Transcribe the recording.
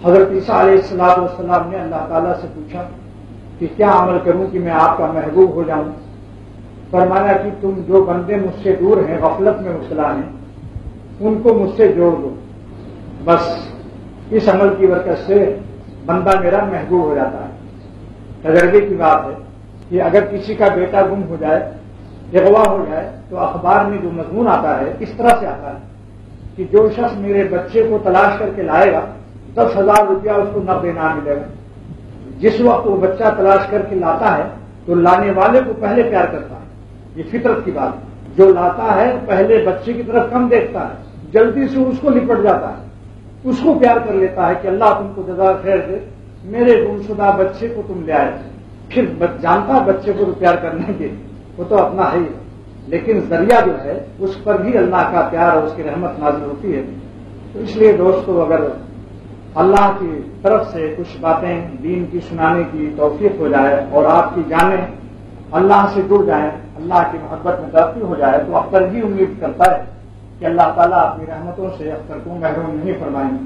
حضرت عیسیٰ علیہ السلام نے اللہ تعالیٰ سے پوچھا کہ کیا عمل کروں کہ میں آپ کا محبوب ہو جاؤں؟ فرمایا کہ تم جو بندے مجھ سے دور ہیں، غفلت میں مبتلا ہیں، ان کو مجھ سے جوڑ دو، بس اس عمل کی برکت سے بندہ میرا محبوب ہو جاتا ہے۔ تجربے کی بات ہے کہ اگر کسی کا بیٹا گم ہو جائے، اغوا ہو جائے، تو اخبار میں جو مضمون آتا ہے اس طرح سے آتا ہے کہ جو شخص میرے بچے کو تلاش کر کے لائے گا 10,000 روپیہ اس کو نقد انعام ملے گا۔ جس وقت وہ بچہ تلاش کر کے لاتا ہے تو لانے والے کو پہلے پیار کرتا ہے، یہ فطرت کی بات ہے۔ جو لاتا ہے پہلے بچے کی طرف کم دیکھتا ہے، جلدی سے اس کو لپٹ جاتا ہے، اس کو پیار کر لیتا ہے کہ اللہ تم کو جزا خیر دے، میرے گمشدہ بچے کو تم لے آئے۔ پھر جانتا بچے کو تو پیار کرنے کے وہ تو اپنا ہے ہی، لیکن ذریعہ جو ہے اس پر بھی اللہ کا پیار اور اس کی رحمت نازل ہوتی ہے۔ تو اس لیے دوستو، اگر اللہ کی طرف سے کچھ باتیں دین کی سنانے کی توفیق ہو جائے اور آپ کی جانیں اللہ سے جڑ جائیں، اللہ کی محبت میں ترقی ہو جائے، تو اختر بھی امید کرتا ہے کہ اللہ تعالیٰ اپنی رحمتوں سے اختر کو محروم نہیں فرمائیں گے۔